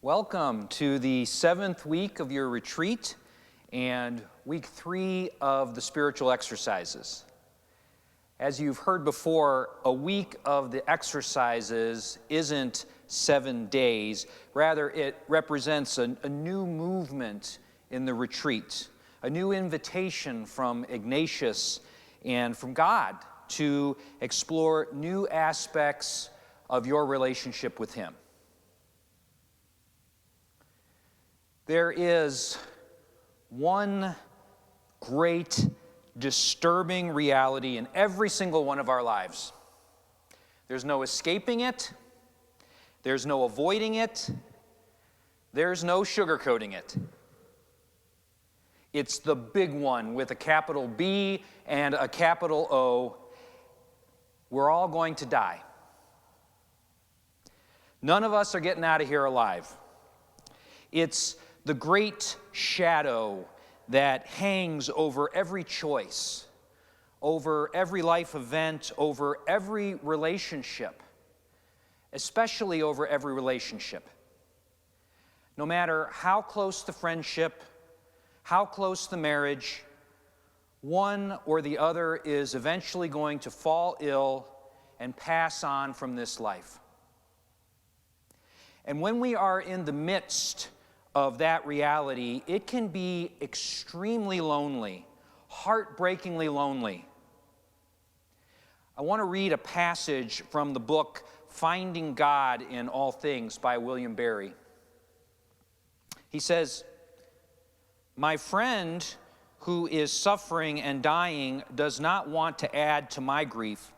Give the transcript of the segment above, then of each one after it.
Welcome to the 7th week of your retreat and week 3 of the spiritual exercises. As you've heard before, a week of the exercises isn't 7 days. Rather, it represents a new movement in the retreat, a new invitation from Ignatius and from God to explore new aspects of your relationship with Him. There is one great, disturbing reality in every single one of our lives. There's no escaping it. There's no avoiding it. There's no sugarcoating it. It's the big one with a capital B and a capital O. We're all going to die. None of us are getting out of here alive. It's the great shadow that hangs over every choice, over every life event, over every relationship, especially over every relationship. No matter how close the friendship, how close the marriage, one or the other is eventually going to fall ill and pass on from this life. And when we are in the midst of that reality, it can be extremely lonely, heartbreakingly lonely. I want to read a passage from the book Finding God in All Things by William Barry. He says, "My friend who is suffering and dying does not want to add to my grief,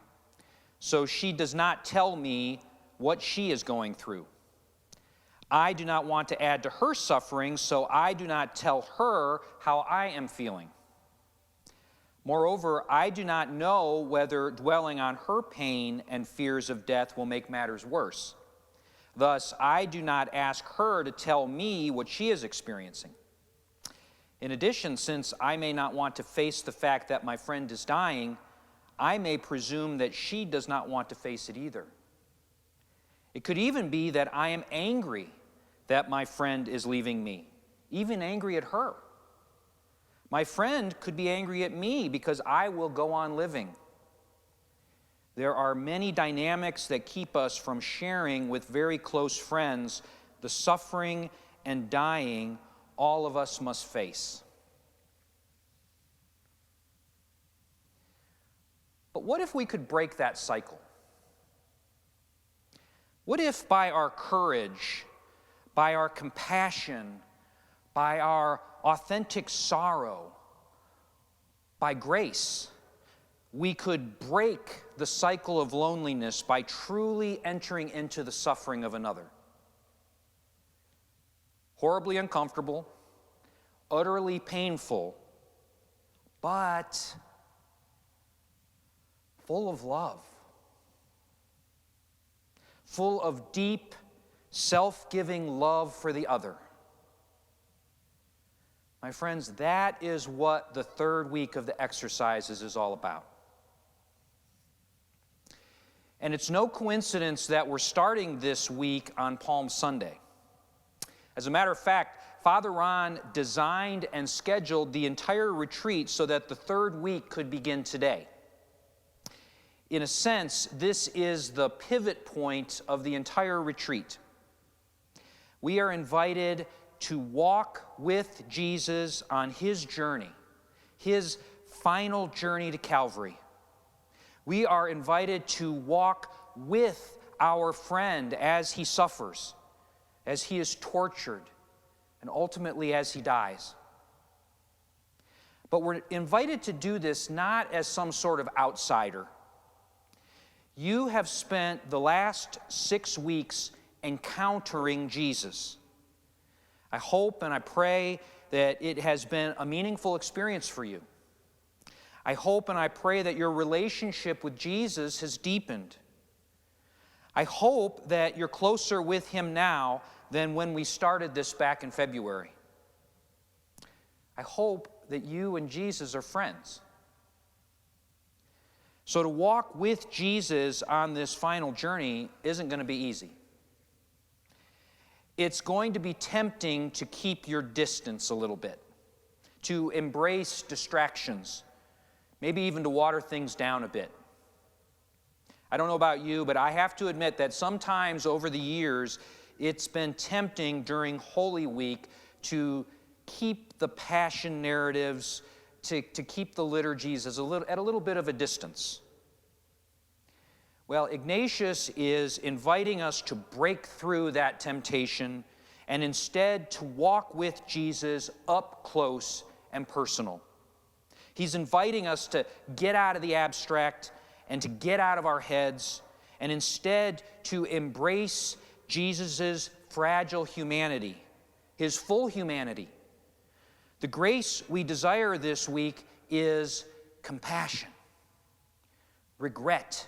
so she does not tell me what she is going through. I do not want to add to her suffering, so I do not tell her how I am feeling. Moreover, I do not know whether dwelling on her pain and fears of death will make matters worse. Thus, I do not ask her to tell me what she is experiencing. In addition, since I may not want to face the fact that my friend is dying, I may presume that she does not want to face it either. It could even be that I am angry that my friend is leaving me, even angry at her. My friend could be angry at me because I will go on living. There are many dynamics that keep us from sharing with very close friends the suffering and dying all of us must face." But what if we could break that cycle? What if by our courage, by our compassion, by our authentic sorrow, by grace, we could break the cycle of loneliness by truly entering into the suffering of another? Horribly uncomfortable, utterly painful, but full of love, full of deep, self-giving love for the other. My friends, that is what the third week of the exercises is all about. And it's no coincidence that we're starting this week on Palm Sunday. As a matter of fact, Father Ron designed and scheduled the entire retreat so that the third week could begin today. In a sense, this is the pivot point of the entire retreat. We are invited to walk with Jesus on His journey, His final journey to Calvary. We are invited to walk with our friend as he suffers, as he is tortured, and ultimately as he dies. But we're invited to do this not as some sort of outsider. You have spent the last 6 weeks encountering Jesus. I hope and I pray that it has been a meaningful experience for you. I hope and I pray that your relationship with Jesus has deepened. I hope that you're closer with Him now than when we started this back in February. I hope that you and Jesus are friends. So to walk with Jesus on this final journey isn't going to be easy. it's going to be tempting to keep your distance a little bit, to embrace distractions, maybe even to water things down a bit. I don't know about you, but I have to admit that sometimes over the years, it's been tempting during Holy Week to keep the passion narratives, to keep the liturgies at a little bit of a distance. Well, Ignatius is inviting us to break through that temptation and instead to walk with Jesus up close and personal. He's inviting us to get out of the abstract and to get out of our heads and instead to embrace Jesus' fragile humanity, his full humanity. The grace we desire this week is compassion, regret,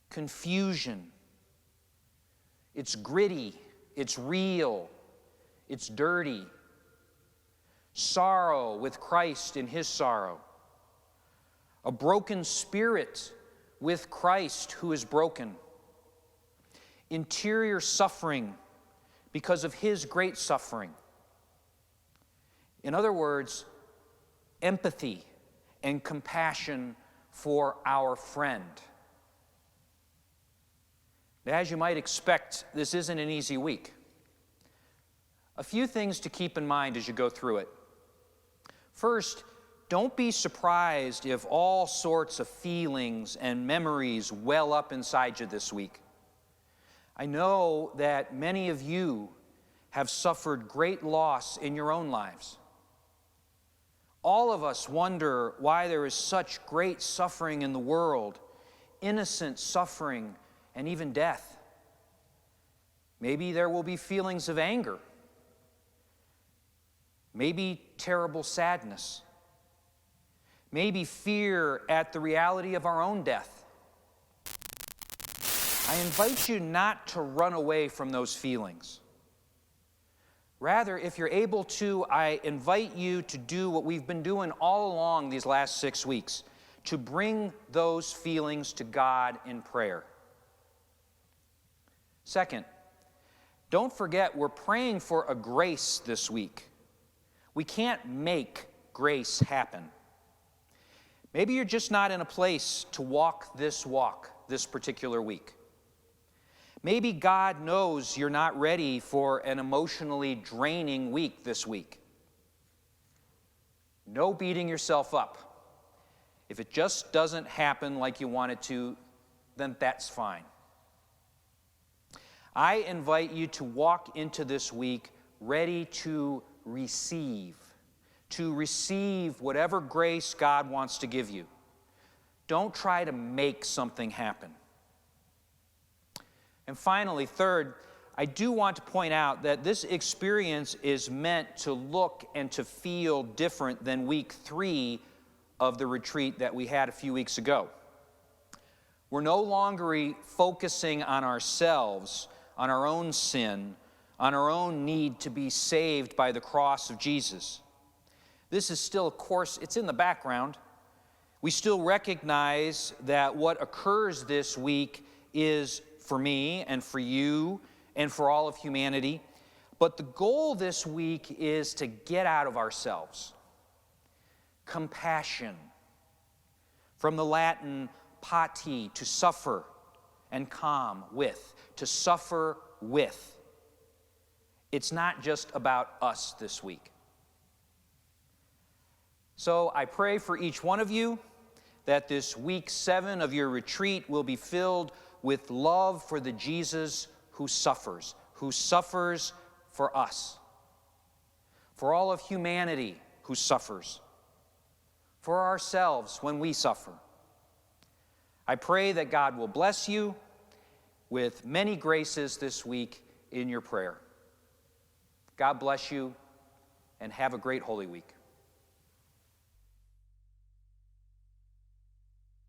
confusion. It's gritty, it's real, it's dirty. Sorrow with Christ in his sorrow. A broken spirit with Christ who is broken. Interior suffering because of his great suffering. In other words, empathy and compassion for our friend. As you might expect, this isn't an easy week. A few things to keep in mind as you go through it. First, don't be surprised if all sorts of feelings and memories well up inside you this week. I know that many of you have suffered great loss in your own lives. All of us wonder why there is such great suffering in the world, innocent suffering, and even death. Maybe there will be feelings of anger, maybe terrible sadness, maybe fear at the reality of our own death. I invite you not to run away from those feelings. Rather, if you're able to, I invite you to do what we've been doing all along these last 6 weeks, to bring those feelings to God in prayer. Second, don't forget we're praying for a grace this week. We can't make grace happen. Maybe you're just not in a place to walk this particular week. Maybe God knows you're not ready for an emotionally draining week this week. No beating yourself up. If it just doesn't happen like you want it to, then that's fine. I invite you to walk into this week ready to receive whatever grace God wants to give you. Don't try to make something happen. And finally, third, I do want to point out that this experience is meant to look and to feel different than week 3 of the retreat that we had a few weeks ago. We're no longer focusing on ourselves, on our own sin, on our own need to be saved by the cross of Jesus. This is still, of course, it's in the background. We still recognize that what occurs this week is for me and for you and for all of humanity. But the goal this week is to get out of ourselves. Compassion. From the Latin pati, to suffer, and calm, with. To suffer with. It's not just about us this week. So I pray for each one of you that this week 7 of your retreat will be filled with love for the Jesus who suffers for us, for all of humanity who suffers, for ourselves when we suffer. I pray that God will bless you with many graces this week in your prayer. God bless you, and have a great Holy Week.